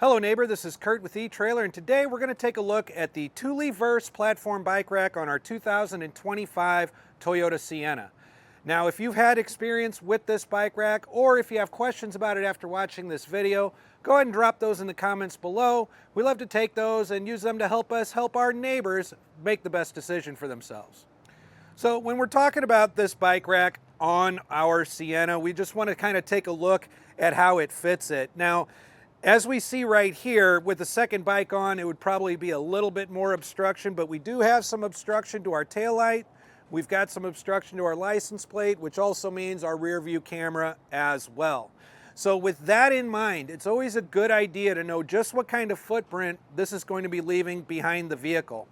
Hello neighbor, this is Curt with eTrailer, and today we're going to take a look at the Thule platform bike rack on our 2025 Toyota Sienna. Now if you've had experience with this bike rack, or if you have questions about it after watching this video, go ahead and drop those in the comments below. We love to take those and use them to help us help our neighbors make the best decision for themselves. So when we're talking about this bike rack on our Sienna, we just want to kind of take a look at how it fits it. Now, as we see right here, with the second bike on, it would probably be a little bit more obstruction, but we do have some obstruction to our taillight. We've got some obstruction to our license plate, which also means our rear view camera as well. So with that in mind, it's always a good idea to know just what kind of footprint this is going to be leaving behind the vehicle.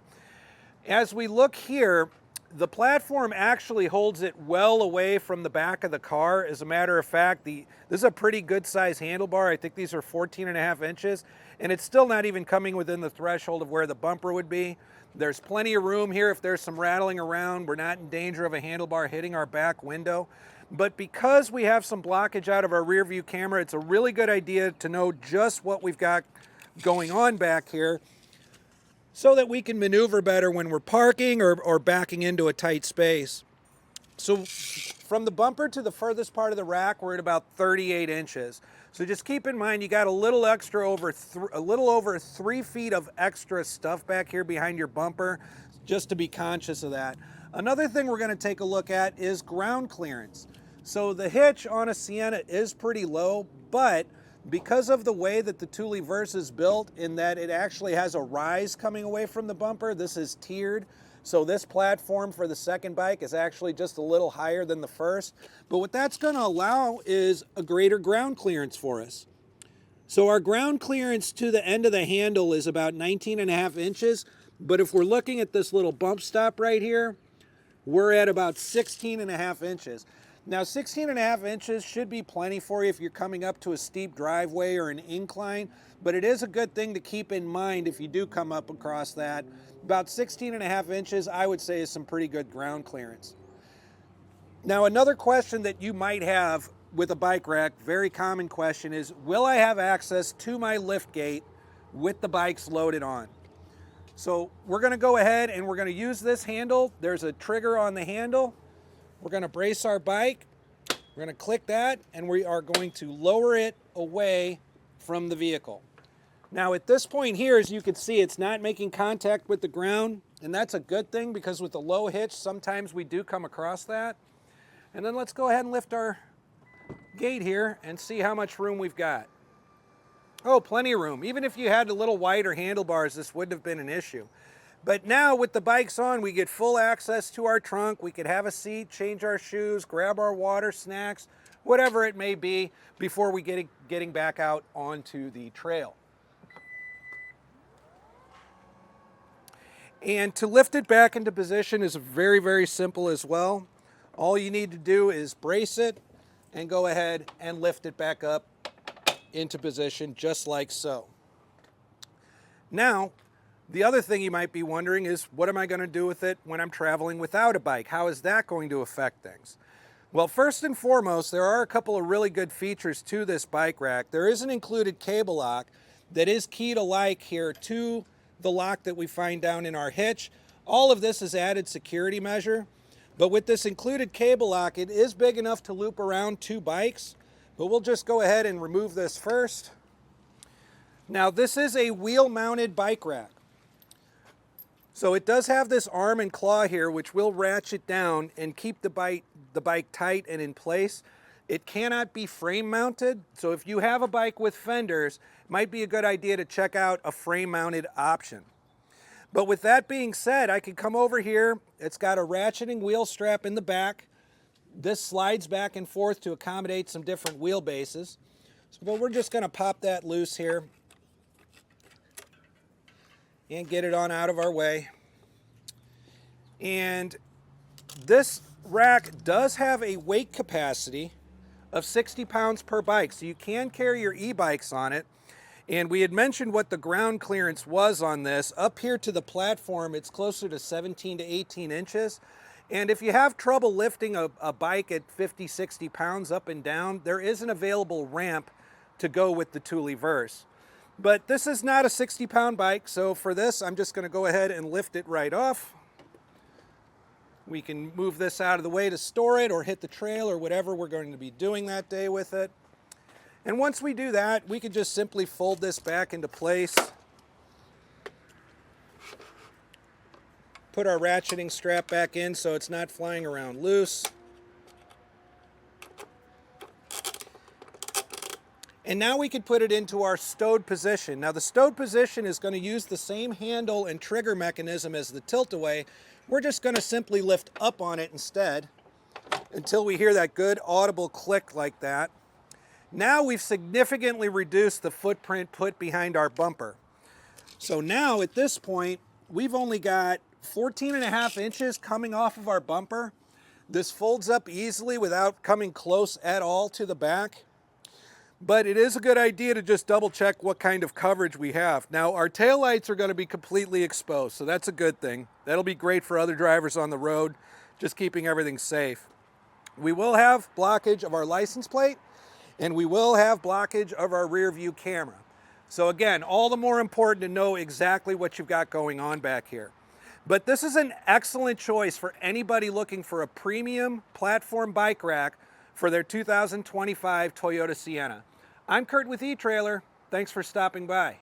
As we look here, the platform actually holds it well away from the back of the car. As a matter of fact, this is a pretty good size handlebar. I think these are 14.5 inches, and it's still not even coming within the threshold of where the bumper would be. There's plenty of room here if there's some rattling around. We're not in danger of a handlebar hitting our back window. But because we have some blockage out of our rear view camera, it's a really good idea to know just what we've got going on back here, so that we can maneuver better when we're parking or backing into a tight space. So from the bumper to the furthest part of the rack, we're at about 38 inches. So just keep in mind, you got a little over 3 feet of extra stuff back here behind your bumper, just to be conscious of that. Another thing we're going to take a look at is ground clearance. So the hitch on a Sienna is pretty low, but because of the way that the Thule is built, in that it actually has a rise coming away from the bumper, this is tiered. So this platform for the second bike is actually just a little higher than the first. But what that's going to allow is a greater ground clearance for us. So our ground clearance to the end of the handle is about 19.5 inches. But if we're looking at this little bump stop right here, we're at about 16.5 inches. Now 16.5 inches should be plenty for you if you're coming up to a steep driveway or an incline, but it is a good thing to keep in mind if you do come up across that. About 16.5 inches, I would say, is some pretty good ground clearance. Now another question that you might have with a bike rack, very common question, is will I have access to my liftgate with the bikes loaded on? So we're going to go ahead and we're going to use this handle. There's a trigger on the handle. We're going to brace our bike, we're going to click that, and we are going to lower it away from the vehicle. Now at this point here, as you can see, it's not making contact with the ground, and that's a good thing because with the low hitch, sometimes we do come across that. And then let's go ahead and lift our gate here and see how much room we've got. Oh, plenty of room. Even if you had a little wider handlebars, this wouldn't have been an issue. But now with the bikes on, we get full access to our trunk. We could have a seat, change our shoes, grab our water, snacks, whatever it may be, before we getting back out onto the trail. And to lift it back into position is very, very simple as well. All you need to do is brace it and go ahead and lift it back up into position just like so. Now, the other thing you might be wondering is, what am I going to do with it when I'm traveling without a bike? How is that going to affect things? Well, first and foremost, there are a couple of really good features to this bike rack. There is an included cable lock that is key to like here to the lock that we find down in our hitch. All of this is added security measure, but with this included cable lock, it is big enough to loop around 2 bikes, but we'll just go ahead and remove this first. Now, this is a wheel-mounted bike rack. So it does have this arm and claw here, which will ratchet down and keep the bike tight and in place. It cannot be frame mounted, so if you have a bike with fenders, it might be a good idea to check out a frame mounted option. But with that being said, I can come over here. It's got a ratcheting wheel strap in the back. This slides back and forth to accommodate some different wheelbases. But we're just going to pop that loose here and get it on out of our way. And this rack does have a weight capacity of 60 pounds per bike, so you can carry your e-bikes on it. And we had mentioned what the ground clearance was on this. Up here to the platform, it's closer to 17 to 18 inches. And if you have trouble lifting a bike at 50, 60 pounds up and down, there is an available ramp to go with the Thule. But this is not a 60-pound bike, so for this, I'm just going to go ahead and lift it right off. We can move this out of the way to store it or hit the trail or whatever we're going to be doing that day with it. And once we do that, we can just simply fold this back into place. Put our ratcheting strap back in so it's not flying around loose. And now we can put it into our stowed position. Now the stowed position is going to use the same handle and trigger mechanism as the tilt-away. We're just going to simply lift up on it instead until we hear that good audible click like that. Now we've significantly reduced the footprint put behind our bumper. So now at this point, we've only got 14.5 inches coming off of our bumper. This folds up easily without coming close at all to the back. But it is a good idea to just double check what kind of coverage we have. Now our taillights are going to be completely exposed, so that's a good thing. That'll be great for other drivers on the road, just keeping everything safe. We will have blockage of our license plate, and we will have blockage of our rear view camera. So again, all the more important to know exactly what you've got going on back here. But this is an excellent choice for anybody looking for a premium platform bike rack for their 2025 Toyota Sienna. I'm Curt with eTrailer. Thanks for stopping by.